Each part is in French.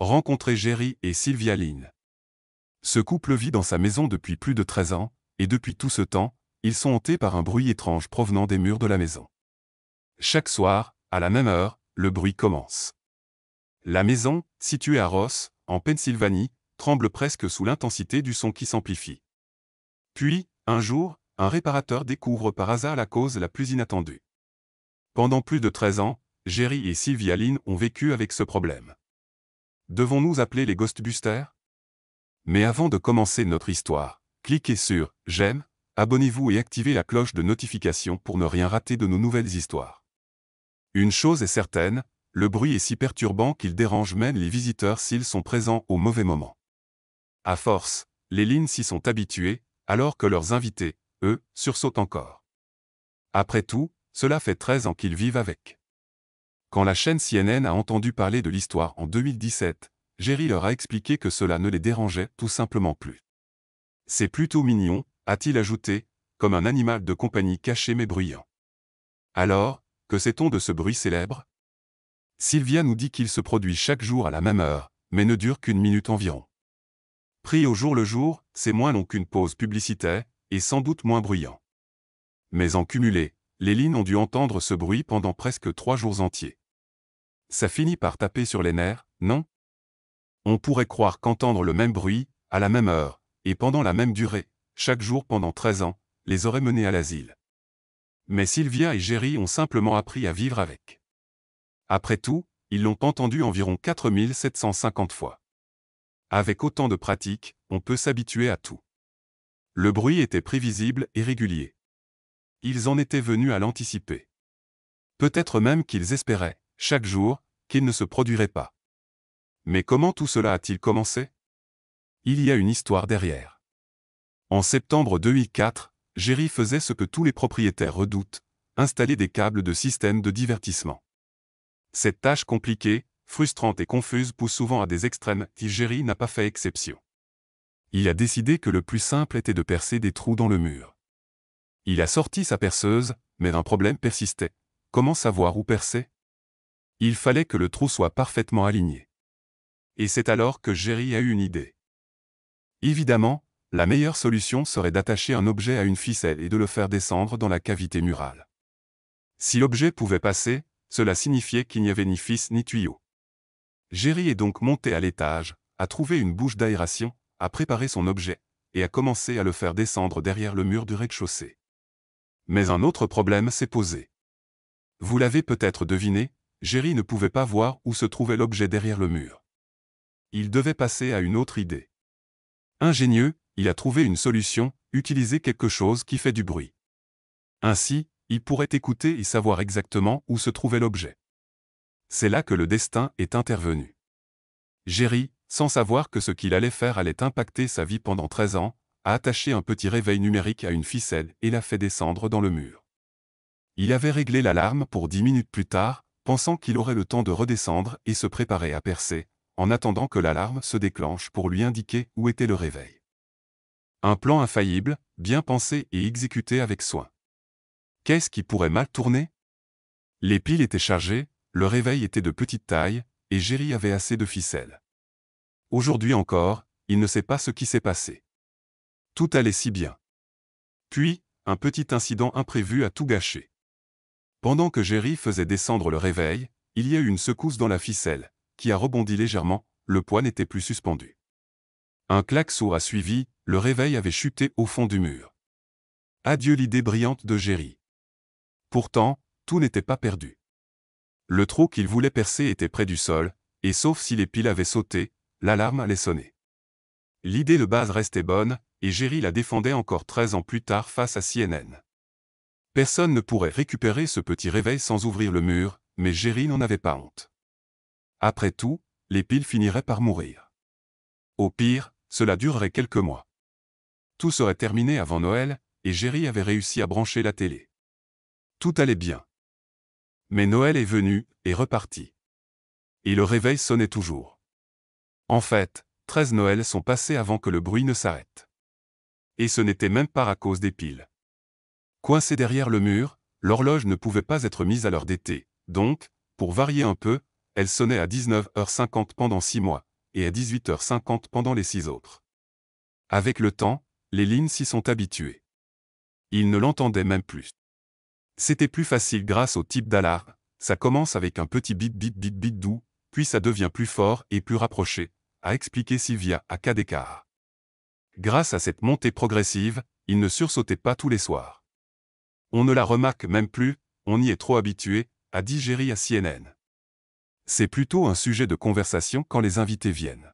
Rencontrer Jerry et Sylvia Lynn. Ce couple vit dans sa maison depuis plus de 13 ans, et depuis tout ce temps, ils sont hantés par un bruit étrange provenant des murs de la maison. Chaque soir, à la même heure, le bruit commence. La maison, située à Ross, en Pennsylvanie, tremble presque sous l'intensité du son qui s'amplifie. Puis, un jour, un réparateur découvre par hasard la cause la plus inattendue. Pendant plus de 13 ans, Jerry et Sylvia Lynn ont vécu avec ce problème. Devons-nous appeler les Ghostbusters? Mais avant de commencer notre histoire, cliquez sur « J'aime », abonnez-vous et activez la cloche de notification pour ne rien rater de nos nouvelles histoires. Une chose est certaine, le bruit est si perturbant qu'il dérange même les visiteurs s'ils sont présents au mauvais moment. À force, les Lynn s'y sont habitués, alors que leurs invités, eux, sursautent encore. Après tout, cela fait 13 ans qu'ils vivent avec. Quand la chaîne CNN a entendu parler de l'histoire en 2017, Jerry leur a expliqué que cela ne les dérangeait tout simplement plus. C'est plutôt mignon, a-t-il ajouté, comme un animal de compagnie caché mais bruyant. Alors, que sait-on de ce bruit célèbre? Sylvia nous dit qu'il se produit chaque jour à la même heure, mais ne dure qu'une minute environ. Pris au jour le jour, c'est moins long qu'une pause publicitaire, et sans doute moins bruyant. Mais en cumulé, les Lynn ont dû entendre ce bruit pendant presque 3 jours entiers. Ça finit par taper sur les nerfs, non? On pourrait croire qu'entendre le même bruit, à la même heure, et pendant la même durée, chaque jour pendant 13 ans, les aurait menés à l'asile. Mais Sylvia et Jerry ont simplement appris à vivre avec. Après tout, ils l'ont entendu environ 4750 fois. Avec autant de pratique, on peut s'habituer à tout. Le bruit était prévisible et régulier. Ils en étaient venus à l'anticiper. Peut-être même qu'ils espéraient, chaque jour, qu'il ne se produirait pas. Mais comment tout cela a-t-il commencé? Il y a une histoire derrière. En septembre 2004, Jerry faisait ce que tous les propriétaires redoutent, installer des câbles de système de divertissement. Cette tâche compliquée, frustrante et confuse pousse souvent à des extrêmes, et Jerry n'a pas fait exception. Il a décidé que le plus simple était de percer des trous dans le mur. Il a sorti sa perceuse, mais un problème persistait. Comment savoir où percer? Il fallait que le trou soit parfaitement aligné. Et c'est alors que Jerry a eu une idée. Évidemment, la meilleure solution serait d'attacher un objet à une ficelle et de le faire descendre dans la cavité murale. Si l'objet pouvait passer, cela signifiait qu'il n'y avait ni fils ni tuyau. Jerry est donc monté à l'étage, a trouvé une bouche d'aération, a préparé son objet, et a commencé à le faire descendre derrière le mur du rez-de-chaussée. Mais un autre problème s'est posé. Vous l'avez peut-être deviné, Jerry ne pouvait pas voir où se trouvait l'objet derrière le mur. Il devait passer à une autre idée. Ingénieux, il a trouvé une solution, utiliser quelque chose qui fait du bruit. Ainsi, il pourrait écouter et savoir exactement où se trouvait l'objet. C'est là que le destin est intervenu. Jerry, sans savoir que ce qu'il allait faire allait impacter sa vie pendant 13 ans, a attaché un petit réveil numérique à une ficelle et l'a fait descendre dans le mur. Il avait réglé l'alarme pour 10 minutes plus tard, pensant qu'il aurait le temps de redescendre et se préparer à percer, en attendant que l'alarme se déclenche pour lui indiquer où était le réveil. Un plan infaillible, bien pensé et exécuté avec soin. Qu'est-ce qui pourrait mal tourner? Les piles étaient chargées, le réveil était de petite taille, et Jerry avait assez de ficelles. Aujourd'hui encore, il ne sait pas ce qui s'est passé. Tout allait si bien. Puis, un petit incident imprévu a tout gâché. Pendant que Jerry faisait descendre le réveil, il y a eu une secousse dans la ficelle, qui a rebondi légèrement, le poids n'était plus suspendu. Un claque sourd a suivi, le réveil avait chuté au fond du mur. Adieu l'idée brillante de Jerry. Pourtant, tout n'était pas perdu. Le trou qu'il voulait percer était près du sol, et sauf si les piles avaient sauté, l'alarme allait sonner. L'idée de base restait bonne, et Jerry la défendait encore 13 ans plus tard face à CNN. Personne ne pourrait récupérer ce petit réveil sans ouvrir le mur, mais Jerry n'en avait pas honte. Après tout, les piles finiraient par mourir. Au pire, cela durerait quelques mois. Tout serait terminé avant Noël, et Jerry avait réussi à brancher la télé. Tout allait bien. Mais Noël est venu, et reparti. Et le réveil sonnait toujours. En fait, 13 Noëls sont passés avant que le bruit ne s'arrête. Et ce n'était même pas à cause des piles. Coincée derrière le mur, l'horloge ne pouvait pas être mise à l'heure d'été, donc, pour varier un peu, elle sonnait à 19h50 pendant 6 mois, et à 18h50 pendant les 6 autres. Avec le temps, les lignes s'y sont habituées. Ils ne l'entendaient même plus. C'était plus facile grâce au type d'alarme, ça commence avec un petit bip bip bip bip doux, puis ça devient plus fort et plus rapproché, a expliqué Sylvia à cas d'écart. Grâce à cette montée progressive, il ne sursautait pas tous les soirs. On ne la remarque même plus, on y est trop habitué, a dit Jerry à CNN. C'est plutôt un sujet de conversation quand les invités viennent.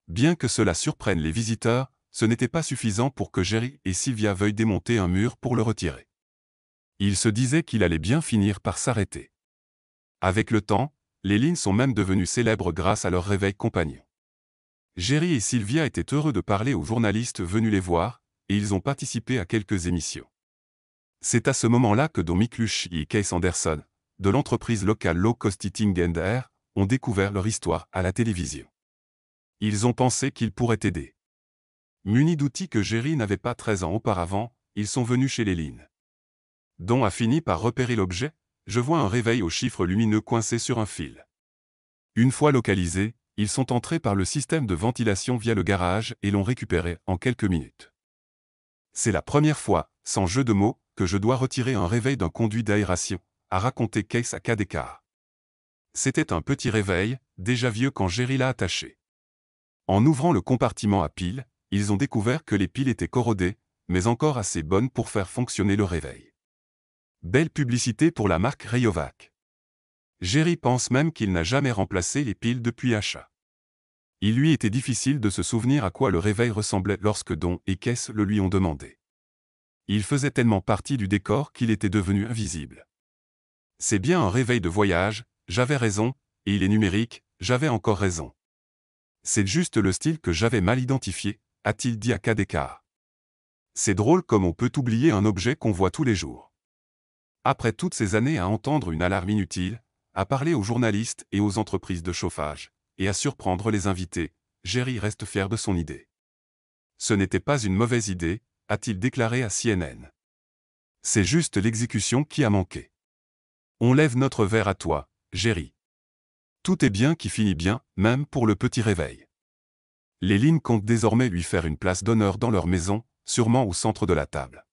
Bien que cela surprenne les visiteurs, ce n'était pas suffisant pour que Jerry et Sylvia veuillent démonter un mur pour le retirer. Ils se disaient qu'il allait bien finir par s'arrêter. Avec le temps, les lignes sont même devenues célèbres grâce à leur réveil compagnon. Jerry et Sylvia étaient heureux de parler aux journalistes venus les voir, et ils ont participé à quelques émissions. C'est à ce moment-là que Don Miklush et Keith Anderson, de l'entreprise locale Low Cost Eating and Air, ont découvert leur histoire à la télévision. Ils ont pensé qu'ils pourraient aider. Munis d'outils que Jerry n'avait pas 13 ans auparavant, ils sont venus chez les lignes. Don a fini par repérer l'objet. Je vois un réveil aux chiffres lumineux coincé sur un fil. Une fois localisés, ils sont entrés par le système de ventilation via le garage et l'ont récupéré en quelques minutes. C'est la première fois, sans jeu de mots, que je dois retirer un réveil d'un conduit d'aération, a raconté Keith à cas d'écart. C'était un petit réveil, déjà vieux quand Jerry l'a attaché. En ouvrant le compartiment à piles, ils ont découvert que les piles étaient corrodées, mais encore assez bonnes pour faire fonctionner le réveil. Belle publicité pour la marque Rayovac. Jerry pense même qu'il n'a jamais remplacé les piles depuis achat. Il lui était difficile de se souvenir à quoi le réveil ressemblait lorsque Don et Keith le lui ont demandé. Il faisait tellement partie du décor qu'il était devenu invisible. C'est bien un réveil de voyage, j'avais raison, et il est numérique, j'avais encore raison. C'est juste le style que j'avais mal identifié, a-t-il dit à cas d'écart. C'est drôle comme on peut oublier un objet qu'on voit tous les jours. Après toutes ces années à entendre une alarme inutile, à parler aux journalistes et aux entreprises de chauffage, et à surprendre les invités, Jerry reste fier de son idée. Ce n'était pas une mauvaise idée, a-t-il déclaré à CNN. C'est juste l'exécution qui a manqué. On lève notre verre à toi, Jerry. Tout est bien qui finit bien, même pour le petit réveil. Les lignes comptent désormais lui faire une place d'honneur dans leur maison, sûrement au centre de la table.